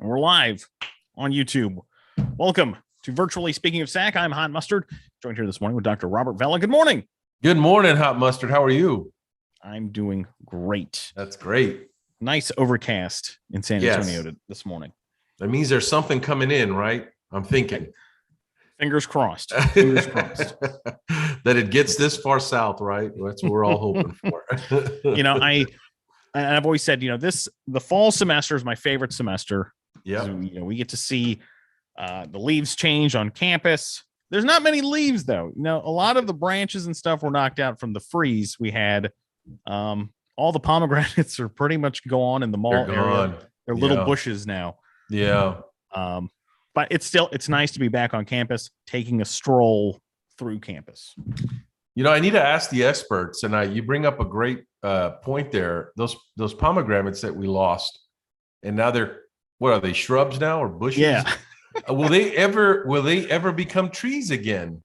and we're live on YouTube. Welcome to Virtually Speaking of SAC. I'm Hot Mustard, joined here this morning with Dr. Robert Vela. Good morning. Good morning, Hot Mustard. How are you? I'm doing great. That's great. Nice overcast in San Antonio this morning. That means there's something coming in, right? I'm thinking. Fingers crossed. Fingers crossed. That it gets this far south, right? That's what we're all hoping for. I've always said, the fall semester is my favorite semester. Yeah. So, we get to see the leaves change on campus. There's not many leaves, though. A lot of the branches and stuff were knocked out from the freeze we had. All the pomegranates are pretty much gone in the mall area. They're little bushes now. Yeah. But it's nice to be back on campus, taking a stroll through campus. I need to ask the experts, and you bring up a great point there. Those pomegranates that we lost, and now what are they, shrubs now or bushes? Yeah. Will they ever become trees again?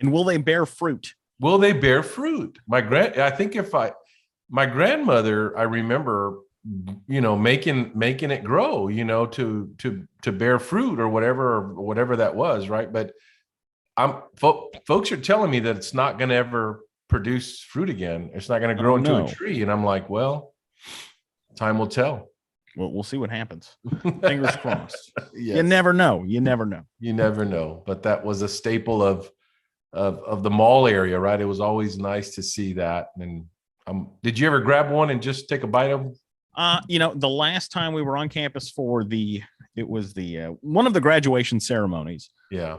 And will they bear fruit? Will they bear fruit? My grandmother, I remember, making it grow, to bear fruit or whatever that was, right? But folks are telling me that it's not going to ever produce fruit again. It's not going to grow into a tree, and I'm like, well, time will tell. Well, we'll see what happens. Fingers crossed. Yes. You never know. You never know. But that was a staple of the mall area, right? It was always nice to see that. And did you ever grab one and just take a bite of them? The last time we were on campus for one of the graduation ceremonies. Yeah.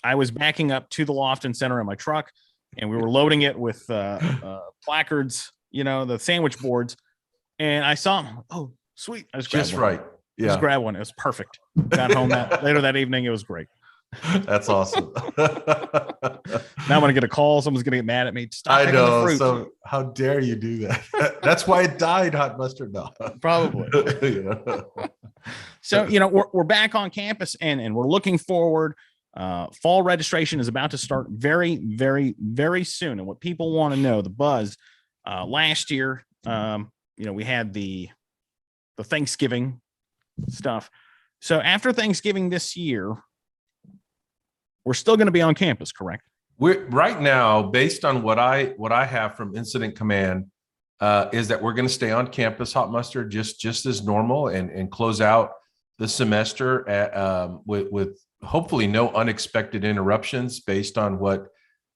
I was backing up to the Lofton Center in my truck, and we were loading it with placards, the sandwich boards. And I saw them. Oh, sweet. I just right. Yeah. Just grab one. It was perfect. Got home later that evening. It was great. That's awesome. Now I'm going to get a call. Someone's going to get mad at me. Stop I know. The fruit. So how dare you do that? That's why it died, Hot Mustard. No. Probably. So, we're back on campus and we're looking forward. Fall registration is about to start very, very, very soon. And what people want to know, the buzz last year, we had the Thanksgiving stuff. So after Thanksgiving this year, we're still going to be on campus, correct? We're right now, based on what I have from Incident Command, is that we're going to stay on campus, Hot Mustard, just as normal, and close out the semester with hopefully no unexpected interruptions, based on what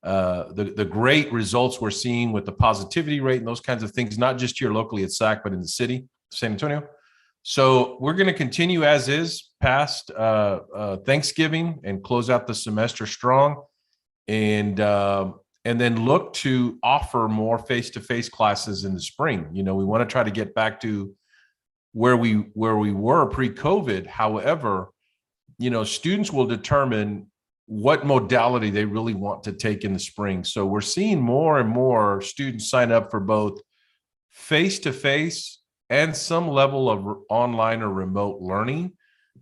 the great results we're seeing with the positivity rate and those kinds of things, not just here locally at SAC, but in the city, San Antonio. So we're going to continue as is past Thanksgiving and close out the semester strong, and then look to offer more face-to-face classes in the spring. We want to try to get back to where we were pre-COVID. However, students will determine what modality they really want to take in the spring. So we're seeing more and more students sign up for both face-to-face and some level of online or remote learning.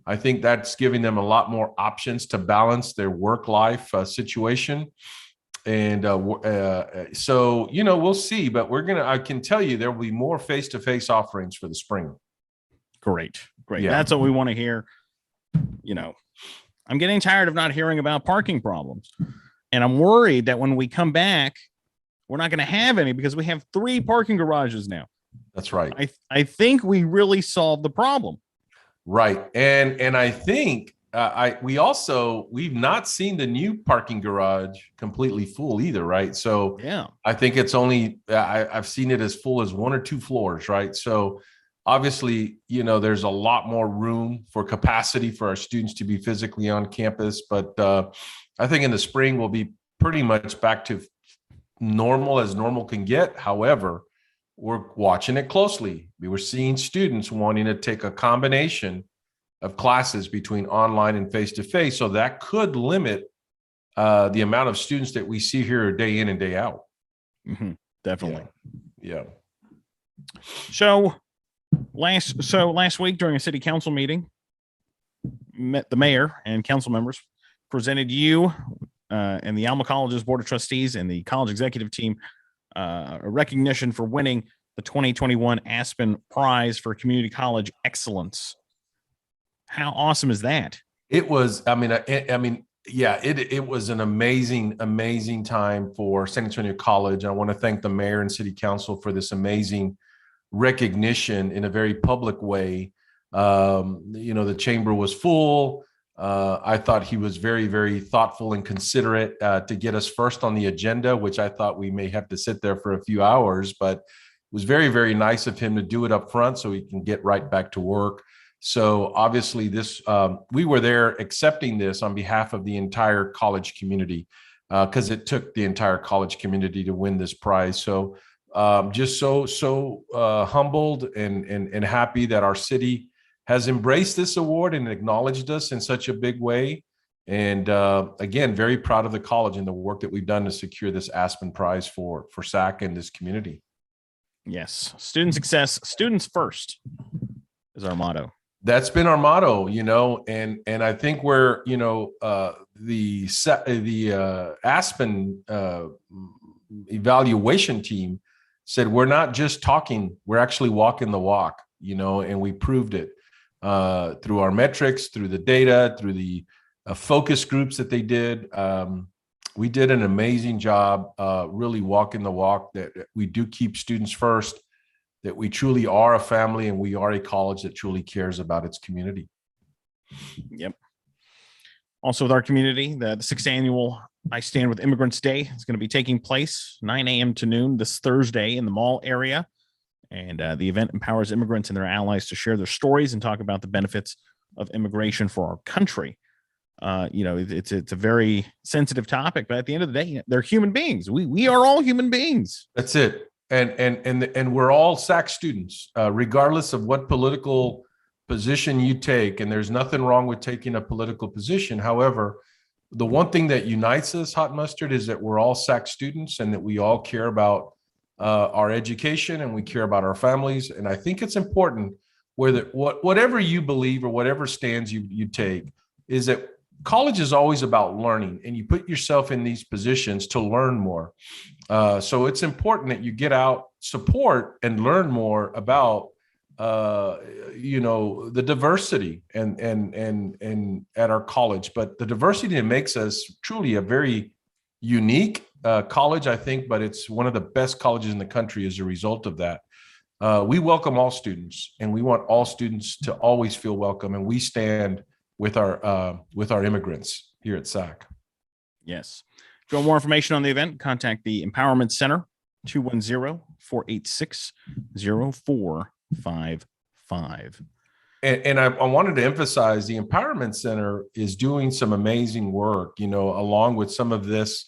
I think that's giving them a lot more options to balance their work-life situation. And so, we'll see, but I can tell you there will be more face-to-face offerings for the spring. Great. Yeah. That's what we want to hear. I'm getting tired of not hearing about parking problems. And I'm worried that when we come back, we're not going to have any because we have 3 parking garages now. That's right. I think we really solved the problem. Right. And I think we've not seen the new parking garage completely full either. Right. So yeah, I think it's only, I've seen it as full as 1 or 2 floors. Right. So obviously, there's a lot more room for capacity for our students to be physically on campus. But I think in the spring, we'll be pretty much back to normal as normal can get. However, we're watching it closely. We were seeing students wanting to take a combination of classes between online and face-to-face. So that could limit the amount of students that we see here day in and day out. Mm-hmm. Definitely. Yeah. So last week during a city council meeting, the mayor and council members presented you and the Alma College's Board of Trustees and the college executive team a recognition for winning the 2021 Aspen Prize for Community College Excellence. How awesome is that? It was, yeah, it was an amazing time for San Antonio College. I want to thank the mayor and city council for this amazing recognition in a very public way. The chamber was full. I thought he was very thoughtful and considerate to get us first on the agenda, which I thought we may have to sit there for a few hours, but it was very nice of him to do it up front so he can get right back to work. So obviously we were there accepting this on behalf of the entire college community, because it took the entire college community to win this prize. So just so humbled and happy that our city has embraced this award and acknowledged us in such a big way. And again, very proud of the college and the work that we've done to secure this Aspen Prize for SAC and this community. Yes, student success, students first is our motto. That's been our motto, and I think we're, the Aspen evaluation team said we're not just talking, we're actually walking the walk, and we proved it through our metrics, through the data, through the focus groups that they did. We did an amazing job really walking the walk, that we do keep students first, that we truly are a family, and we are a college that truly cares about its community. Yep. Also with our community, the 6th annual I Stand with Immigrants Day is going to be taking place 9 a.m. to noon this Thursday in the mall area. And the event empowers immigrants and their allies to share their stories and talk about the benefits of immigration for our country. It's a very sensitive topic, but at the end of the day, they're human beings. We are all human beings. That's it. And we're all SAC students, regardless of what political position you take. And there's nothing wrong with taking a political position. However, the one thing that unites us, Hot Mustard, is that we're all SAC students and that we all care about our education and we care about our families. And I think it's important whatever you believe or whatever stands you take, is that college is always about learning, and you put yourself in these positions to learn more. So it's important that you get out, support, and learn more about, the diversity and at our college. But the diversity that makes us truly a very unique college, I think, but it's one of the best colleges in the country as a result of that. We welcome all students, and we want all students to always feel welcome. And we stand with our immigrants here at SAC. Yes. If you want more information on the event, contact the Empowerment Center, 210-486-0455. And I wanted to emphasize the Empowerment Center is doing some amazing work, along with some of this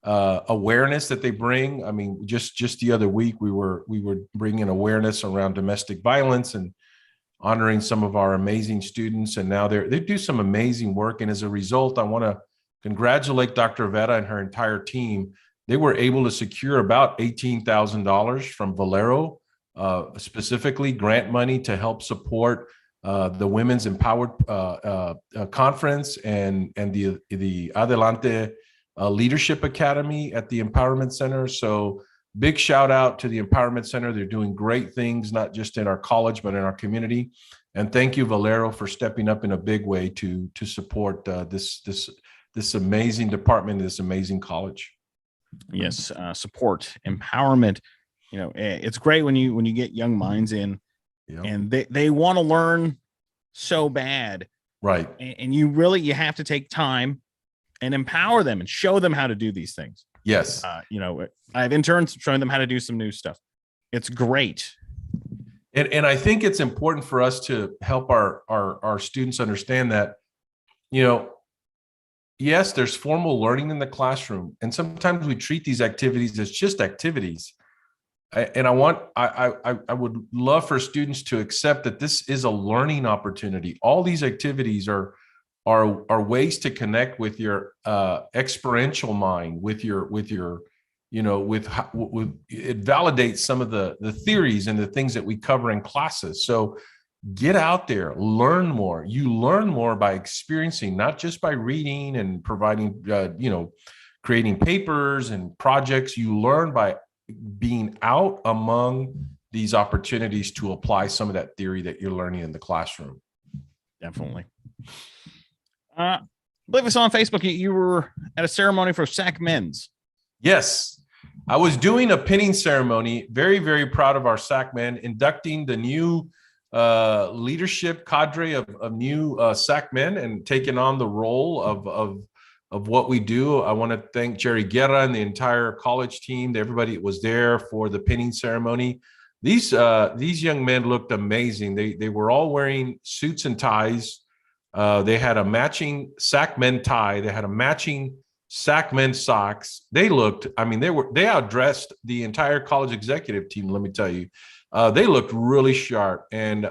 awareness that they bring. I mean, just the other week, we were bringing awareness around domestic violence and honoring some of our amazing students. And now they do some amazing work. And as a result, I want to congratulate Dr. Veta and her entire team. They were able to secure about $18,000 from Valero, specifically grant money to help support the Women's Empowered Conference and the Adelante Leadership Academy at the Empowerment Center. So big shout out to the Empowerment Center. They're doing great things, not just in our college, but in our community. And thank you, Valero, for stepping up in a big way to support this amazing department, this amazing college. Yes, support, empowerment. It's great when you get young minds in, and they want to learn so bad, right? And you have to take time and empower them and show them how to do these things. Yes. I have interns showing them how to do some new stuff. It's great. And I think it's important for us to help our students understand that, yes, there's formal learning in the classroom. And sometimes we treat these activities as just activities. And I would love for students to accept that this is a learning opportunity. All these activities are ways to connect with your experiential mind, with it validates some of the theories and the things that we cover in classes. So get out there, learn more. You learn more by experiencing, not just by reading and providing, creating papers and projects. You learn by being out among these opportunities to apply some of that theory that you're learning in the classroom. Definitely. I believe I saw on Facebook you were at a ceremony for SAC Men's. Yes, I was doing a pinning ceremony. Very, very proud of our SAC men, inducting the new leadership cadre of new SAC men and taking on the role of what we do. I want to thank Jerry Guerra and the entire college team, everybody that was there for the pinning ceremony. These young men looked amazing. They were all wearing suits and ties. They had a matching SAC Men tie. They had a matching SAC Men socks. They looked, I mean, they outdressed the entire college executive team. Let me tell you, they looked really sharp, and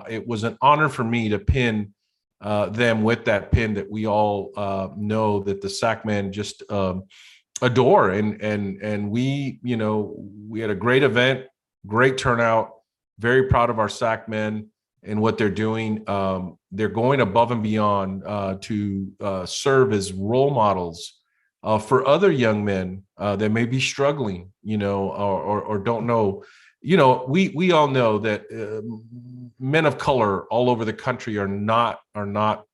it was an honor for me to pin them with that pin that we all know that the SAC Men just adore. And we, we had a great event, great turnout. Very proud of our SAC Men and what they're doing. They're going above and beyond to serve as role models for other young men that may be struggling, or don't know. We all know that men of color all over the country are not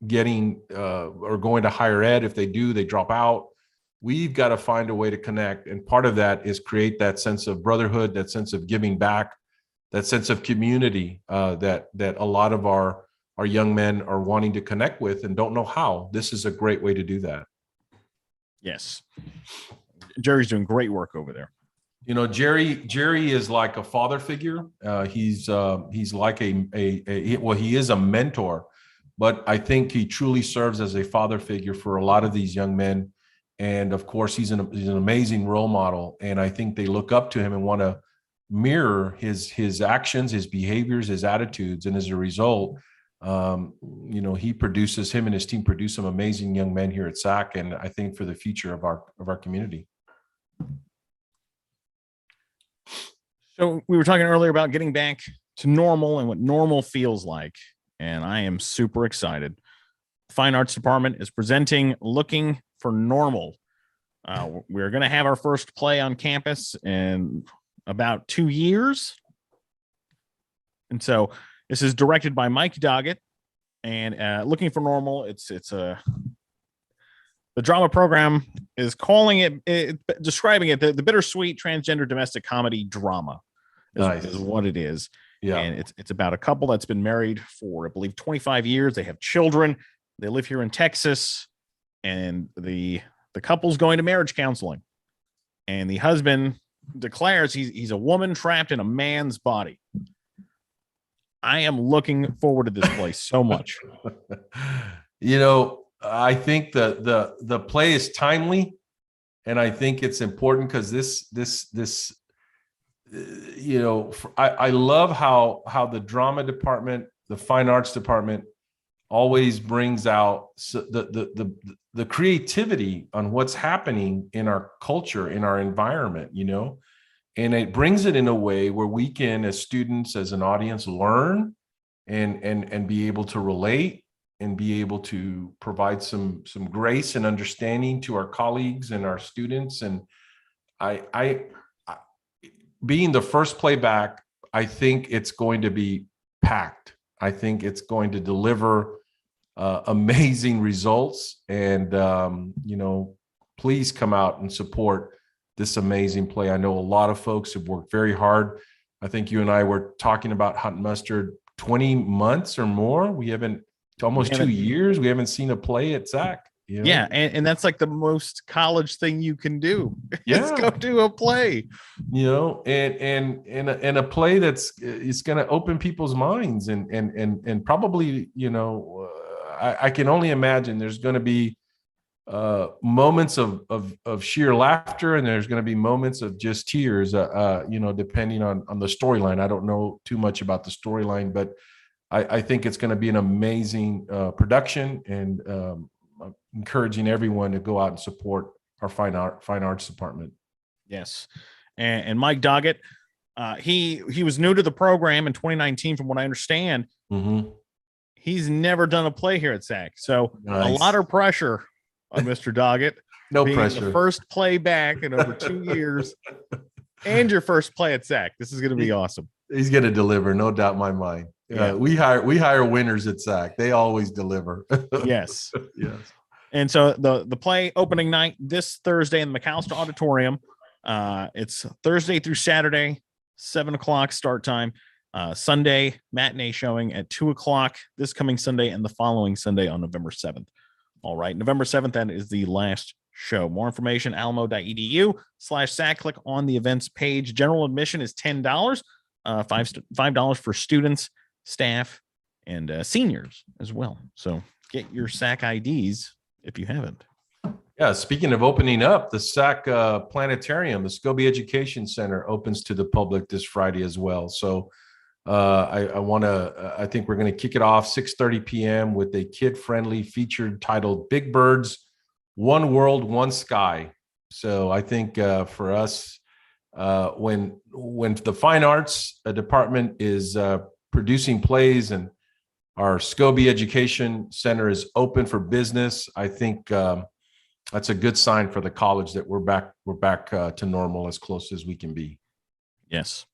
getting or going to higher ed. If they do, they drop out. We've got to find a way to connect, and part of that is create that sense of brotherhood, that sense of giving back, that sense of community that a lot of our young men are wanting to connect with and don't know how. This is a great way to do that. Yes, Jerry's doing great work over there. Jerry is like a father figure. He's like he is a mentor, but I think he truly serves as a father figure for a lot of these young men. And of course, he's an amazing role model. And I think they look up to him and want to mirror his actions, his behaviors, his attitudes. And as a result, him and his team produce some amazing young men here at SAC. And I think for the future of our community. So we were talking earlier about getting back to normal and what normal feels like. And I am super excited. Fine Arts Department is presenting Looking for Normal. We're going to have our first play on campus in about 2 years. And so this is directed by Mike Doggett, and Looking for Normal. The drama program is calling it describing it the bittersweet transgender domestic comedy drama is what it is. Yeah. And it's about a couple that's been married for, I believe, 25 years. They have children. They live here in Texas, and the couple's going to marriage counseling, and the husband declares he's a woman trapped in a man's body. I am looking forward to this play so much. I think the play is timely, and I think it's important because this I love how the drama department, the fine arts department, always brings out the creativity on what's happening in our culture, in our environment, and it brings it in a way where we can, as students, as an audience, learn and be able to relate and be able to provide some grace and understanding to our colleagues and our students. And I being the first playback, I think it's going to be packed. I think it's going to deliver amazing results. And, please come out and support this amazing play. I know a lot of folks have worked very hard. I think you and I were talking about Hot and Mustard 20 months or more. We haven't, almost 2 years, we haven't seen a play at SAC. Yeah, and that's like the most college thing you can do. Yeah. Go do a play. And a play it's going to open people's minds and probably, I can only imagine there's going to be moments of sheer laughter, and there's going to be moments of just tears, depending on the storyline. I don't know too much about the storyline, but I think it's going to be an amazing production, and encouraging everyone to go out and support our fine arts department. Yes. And Mike Doggett, he was new to the program in 2019, from what I understand. Mm-hmm. He's never done a play here at SAC. So Nice. A lot of pressure on Mr. Doggett. No being pressure. The first play back in over 2 years, and your first play at SAC. This is going to be awesome. He's going to deliver, no doubt in my mind. Yeah. We hire winners at SAC. They always deliver. Yes. Yes. And so the play opening night this Thursday in the McAllister Auditorium. It's Thursday through Saturday, 7:00 start time. Sunday matinee showing at 2:00 this coming Sunday and the following Sunday on November 7th. All right, November 7th, that is the last show. More information, alamo.edu/SAC. Click on the events page. General admission is $10, $5 for students, staff, and seniors as well. So get your SAC IDs if you haven't. Yeah, speaking of opening up, the SAC Planetarium, the Scobie Education Center, opens to the public this Friday as well. So I think we're going to kick it off 6:30 p.m. with a kid-friendly feature titled Big Birds, One World, One Sky. So I think for us, when the fine arts department is producing plays and our Scobie Education Center is open for business, I think that's a good sign for the college that we're back to normal as close as we can be. Yes.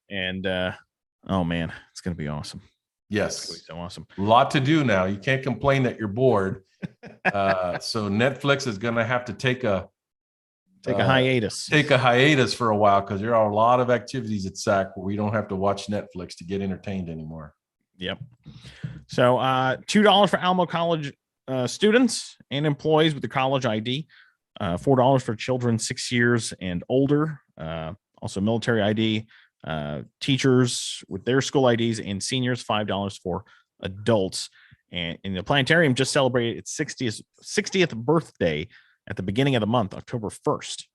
And oh man, it's going to be awesome. Yes. It's so awesome. A lot to do now. You can't complain that you're bored. So Netflix is going to have to take a hiatus. Take a hiatus for a while because there are a lot of activities at SAC where we don't have to watch Netflix to get entertained anymore. Yep. So $2 for Alamo College students and employees with the college ID, $4 for children 6 years and older, also military ID, teachers with their school IDs, and seniors $5 for adults. And the Planetarium just celebrated its 60th birthday at the beginning of the month, October 1st.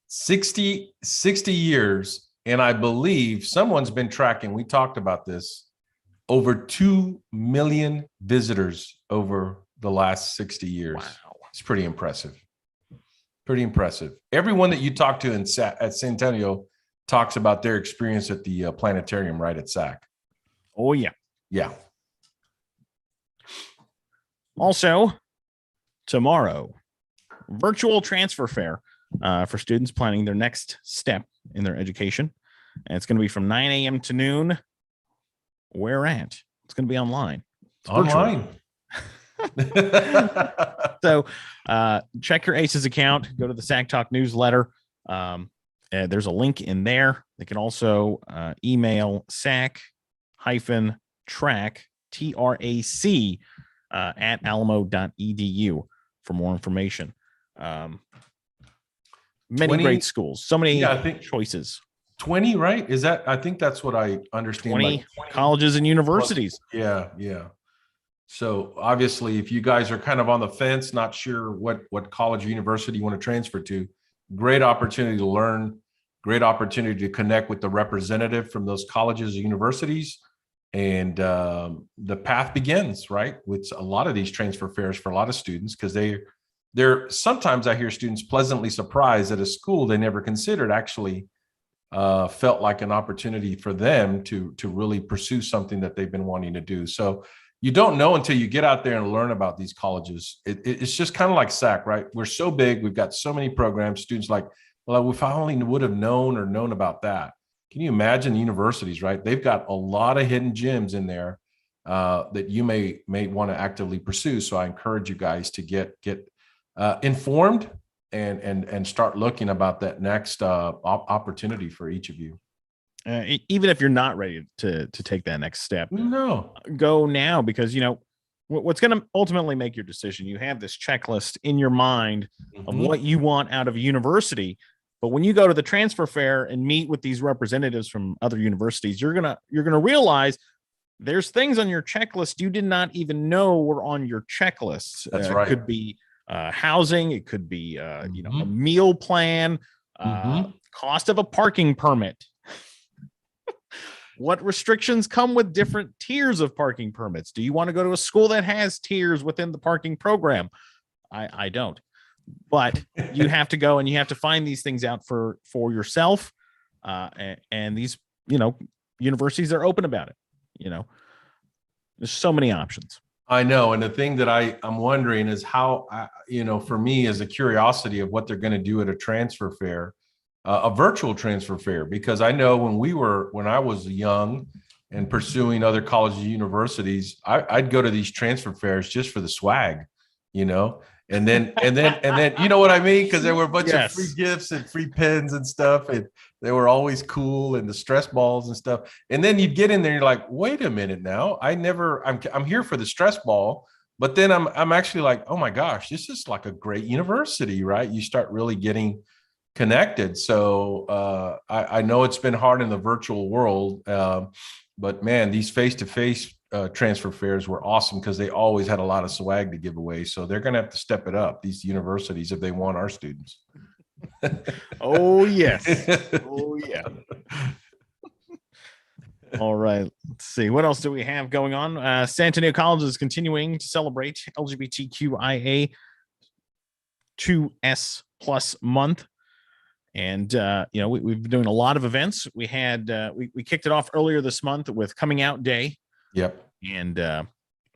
60 years. And I believe someone's been tracking, we talked about this, over 2 million visitors over the last 60 years. Wow. It's pretty impressive. Pretty impressive. Everyone that you talk to at San Antonio talks about their experience at the Planetarium, right, at SAC. Oh, yeah. Yeah. Also, tomorrow, virtual transfer fair for students planning their next step in their education. And it's going to be from 9 a.m. to noon. Where at? It's going to be online. It's online. So check your ACES account. Go to the SAC Talk newsletter. There's a link in there. They can also email SAC-track, TRAC, at alamo.edu for more information. Many 20, great schools. So many choices. 20, right? Is that, I think that's what I understand. 20 colleges and universities. Yeah. So obviously, if you guys are kind of on the fence, not sure what college or university you want to transfer to, great opportunity to learn, great opportunity to connect with the representative from those colleges or universities. And the path begins, right, with a lot of these transfer fairs for a lot of students, because they're sometimes I hear students pleasantly surprised that a school they never considered actually felt like an opportunity for them to really pursue something that they've been wanting to do. So you don't know until you get out there and learn about these colleges. It's just kind of like SAC, right? We're so big. We've got so many programs. Students like, well, if I only would have known about that. Can you imagine universities, right? They've got a lot of hidden gems in there that you may want to actively pursue. So I encourage you guys to get informed and start looking about that next opportunity for each of you. Even if you're not ready to take that next step, no, go now, because what's going to ultimately make your decision. You have this checklist in your mind of what you want out of a university, but when you go to the transfer fair and meet with these representatives from other universities, you're gonna realize there's things on your checklist you did not even know were on your checklist. That's right. It could be housing, it could be a meal plan, cost of a parking permit. What restrictions come with different tiers of parking permits? Do you want to go to a school that has tiers within the parking program? I don't, but you have to go and you have to find these things out for yourself. And these, universities are open about it. There's so many options. I know. And the thing that I'm wondering is how, for me, as a curiosity of what they're going to do at a transfer fair, a virtual transfer fair, because I know when I was young and pursuing other colleges and universities, I'd go to these transfer fairs just for the swag, you know, and then you know what I mean? Because there were a bunch of free gifts and free pens and stuff, and they were always cool, and the stress balls and stuff. And then you'd get in there and you're like, wait a minute now, I'm here for the stress ball. But then I'm actually like, oh my gosh, this is like a great university, right? You start really getting connected. So I know it's been hard in the virtual world, but man, these face-to-face transfer fairs were awesome because they always had a lot of swag to give away. So they're going to have to step it up, these universities, if they want our students. Oh, yes. Oh, yeah. All right. Let's see. What else do we have going on? San Antonio College is continuing to celebrate LGBTQIA 2S plus month. And, we've been doing a lot of events. We had, we kicked it off earlier this month with Coming Out Day. Yep. And it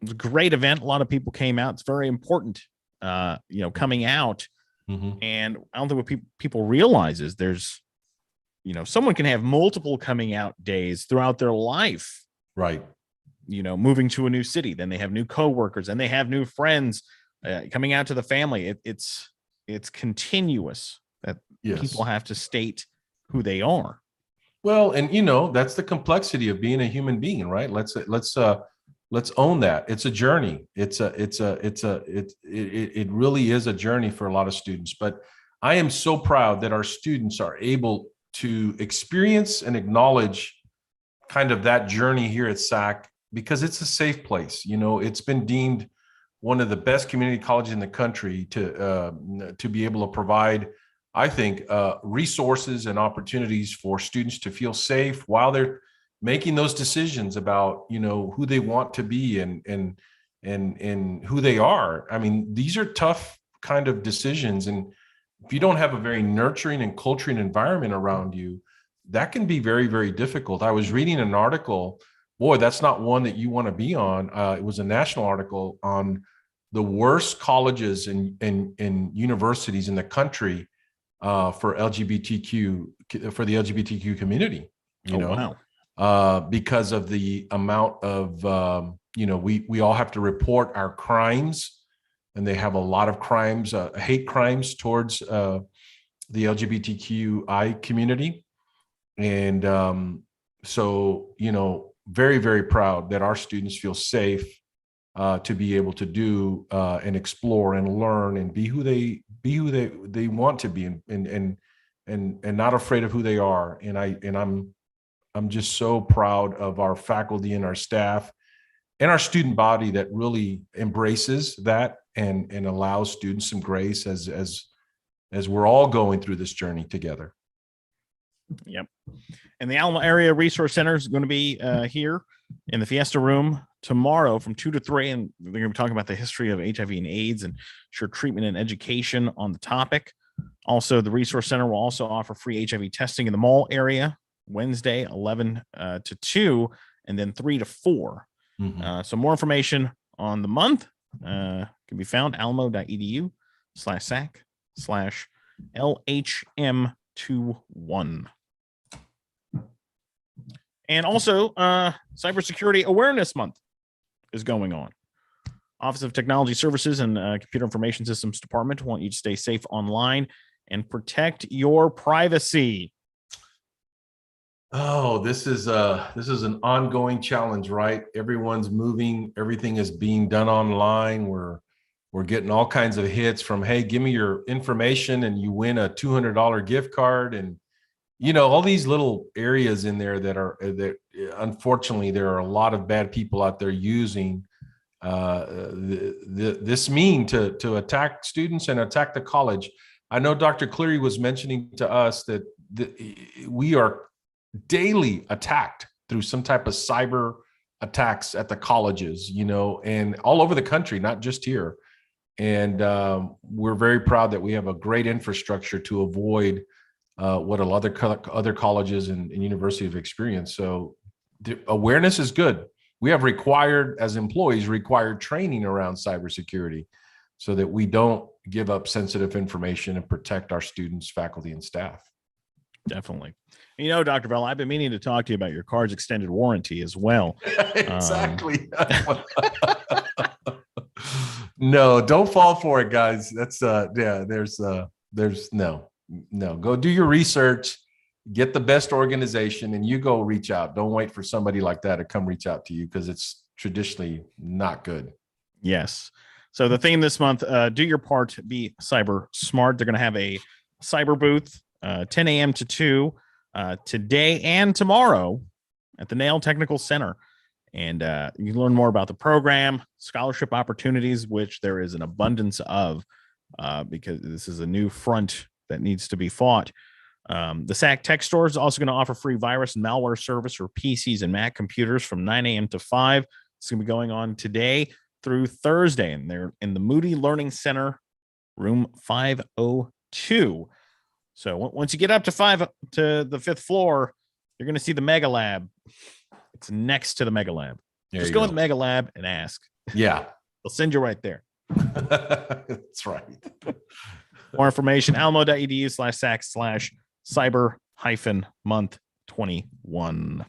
was a great event. A lot of people came out. It's very important, coming out. Mm-hmm. And I don't think what people realize is there's, someone can have multiple coming out days throughout their life. Right. Moving to a new city, then they have new coworkers and they have new friends coming out to the family. It's continuous that people have to state who they are. Well, and that's the complexity of being a human being, right? Let's own that. It's a journey. It really is a journey for a lot of students. But I am so proud that our students are able to experience and acknowledge kind of that journey here at SAC, because it's a safe place. It's been deemed one of the best community colleges in the country to be able to provide, I think, resources and opportunities for students to feel safe while they're making those decisions about, who they want to be and who they are. I mean, these are tough kind of decisions. And if you don't have a very nurturing and culturing environment around you, that can be very, very difficult. I was reading an article, boy, that's not one that you want to be on. It was a national article on the worst colleges and universities in the country for the LGBTQ community, Wow. because of the amount of, we all have to report our crimes, and they have a lot of crimes, hate crimes towards the LGBTQI community. And so, very, very proud that our students feel safe to be able to do and explore and learn and be who they want to be, and not afraid of who they are. And I'm just so proud of our faculty and our staff and our student body that really embraces that and allows students some grace as we're all going through this journey together. Yep. And the Alma Area Resource Center is going to be here in the Fiesta Room tomorrow from 2 to 3. And they're going to be talking about the history of HIV and AIDS and treatment and education on the topic. Also, the Resource Center will also offer free HIV testing in the mall area Wednesday, 11 to 2, and then 3 to 4. Mm-hmm. So more information on the month can be found almo.edu/SAC/LHM21. And also, Cybersecurity Awareness Month is going on. Office of Technology Services and Computer Information Systems Department want you to stay safe online and protect your privacy. Oh, this is an ongoing challenge, right? Everyone's moving, everything is being done online. We're getting all kinds of hits from, hey, give me your information and you win a $200 gift card, and all these little areas in there that unfortunately there are a lot of bad people out there using this mean to attack students and attack the college. I know Dr. Cleary was mentioning to us that we are daily attacked through some type of cyber attacks at the colleges, and all over the country, not just here. And we're very proud that we have a great infrastructure to avoid what other colleges and universities have experienced. So the awareness is good. We have as employees, required training around cybersecurity so that we don't give up sensitive information and protect our students, faculty, and staff. Definitely. Dr. Bell, I've been meaning to talk to you about your car's extended warranty as well. Exactly. No, don't fall for it, guys. That's yeah, there's no. Go do your research, get the best organization, and you go reach out. Don't wait for somebody like that to come reach out to you, because it's traditionally not good. Yes. So the theme this month, do your part, be cyber smart. They're going to have a cyber booth, 10 a.m. to 2 today and tomorrow at the Nail Technical Center. And you can learn more about the program, scholarship opportunities, which there is an abundance of, because this is a new front that needs to be fought. The SAC Tech Store is also going to offer free virus and malware service for PCs and Mac computers from 9 a.m. to 5. It's going to be going on today through Thursday, and they're in the Moody Learning Center, room 502. So once you get up to the 5th floor, you're going to see the Mega Lab. It's next to the Mega Lab. Just go in the Mega Lab and ask. Yeah. They'll send you right there. That's right. More information, alamo.edu/SAC/cyber-month 21.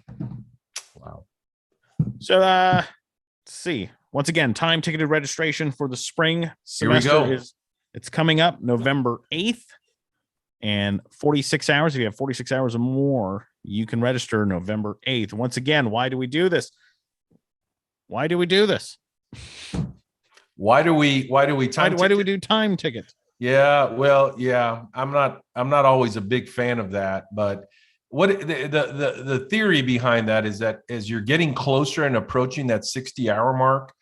Wow. So let's see. Once again, time ticketed registration for the spring semester it's coming up November 8th, and 46 hours. If you have 46 hours or more, you can register November 8th. Once again, why do we do this? Why do we do this? Why do we do time tickets? Yeah, well, yeah, I'm not always a big fan of that, but what the theory behind that is that as you're getting closer and approaching that 60-hour mark,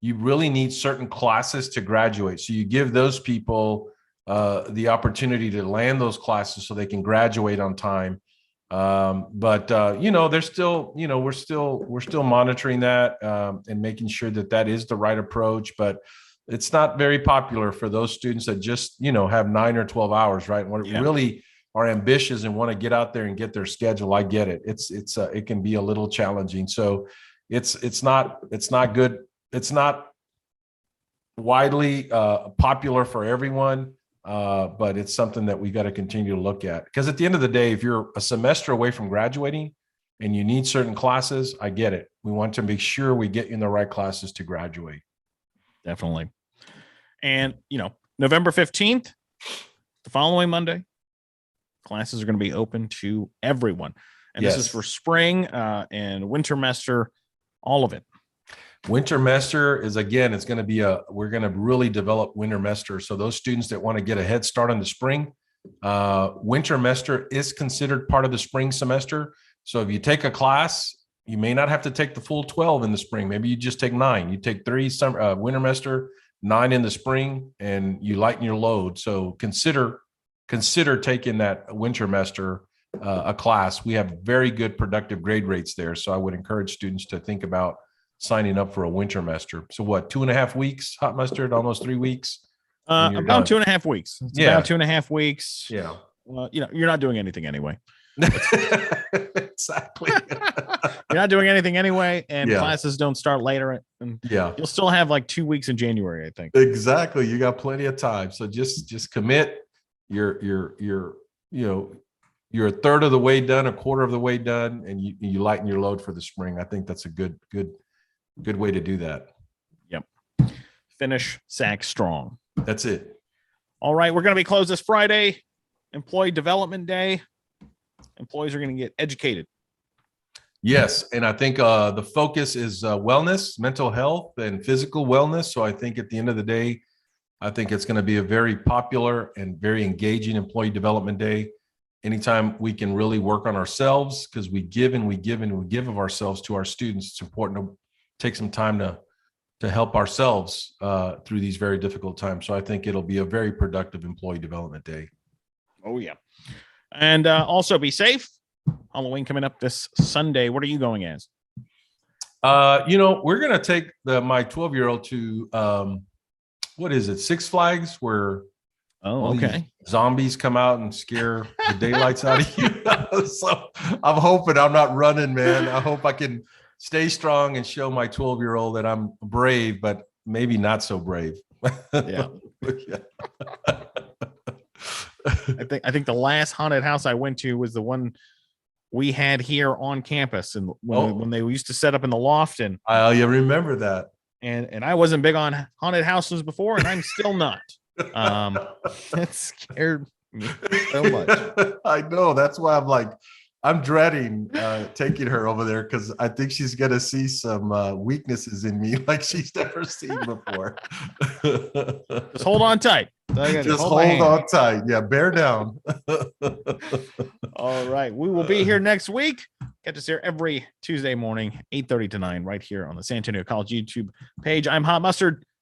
you really need certain classes to graduate. So you give those people the opportunity to land those classes so they can graduate on time. But there's still, we're still monitoring that and making sure that is the right approach. But it's not very popular for those students that just, have 9 or 12 hours, right? When really are ambitious and want to get out there and get their schedule. I get it. It can be a little challenging. So it's not good. It's not widely popular for everyone. But it's something that we got to continue to look at, because at the end of the day, if you're a semester away from graduating and you need certain classes, I get it. We want to make sure we get you in the right classes to graduate. Definitely. And, November 15th, the following Monday, classes are going to be open to everyone. And This is for spring and wintermester, all of it. Wintermester is, again, it's going to be we're going to really develop wintermester. So those students that want to get a head start on the spring, wintermester is considered part of the spring semester. So if you take a class, you may not have to take the full 12 in the spring. Maybe you just take 9. You take 3 wintermester, 9 in the spring, and you lighten your load. So consider taking that wintermester a class. We have very good productive grade rates there. So I would encourage students to think about signing up for a wintermester. So what, 2.5 weeks, hot mustard, almost 3 weeks? About done. 2.5 weeks. It's about 2.5 weeks. Yeah. You're not doing anything anyway. Exactly. You're not doing anything anyway, and classes don't start later. And you'll still have like 2 weeks in January, I think. Exactly. You got plenty of time. So just commit. You're a third of the way done, a quarter of the way done, and you lighten your load for the spring. I think that's a good way to do that. Yep. Finish SAC strong. That's it. All right. We're going to be closed this Friday, Employee Development Day. Employees are going to get educated. Yes. And I think the focus is wellness, mental health, and physical wellness. So I think at the end of the day, I think it's going to be a very popular and very engaging Employee Development Day. Anytime we can really work on ourselves, because we give and we give and we give of ourselves to our students, it's important to take some time to help ourselves through these very difficult times. So I think it'll be a very productive Employee Development Day. Oh, yeah. And also be safe. Halloween coming up this Sunday. What are you going as? We're going to take my 12-year-old to, what is it? Six Flags, where zombies come out and scare the daylights out of you. So I'm hoping I'm not running, man. I hope I can stay strong and show my 12-year-old that I'm brave, but maybe not so brave. Yeah. I think the last haunted house I went to was the one we had here on campus, and when they used to set up in the loft, and You remember that. and I wasn't big on haunted houses before, and I'm still not. That scared me so much. I know. That's why I'm dreading taking her over there, because I think she's gonna see some weaknesses in me like she's never seen before. Just hold on tight. Just hold on tight. Yeah, bear down. All right. We will be here next week. Catch us here every Tuesday morning, 8:30 to 9, right here on the San Antonio College YouTube page. I'm Hot Mustard.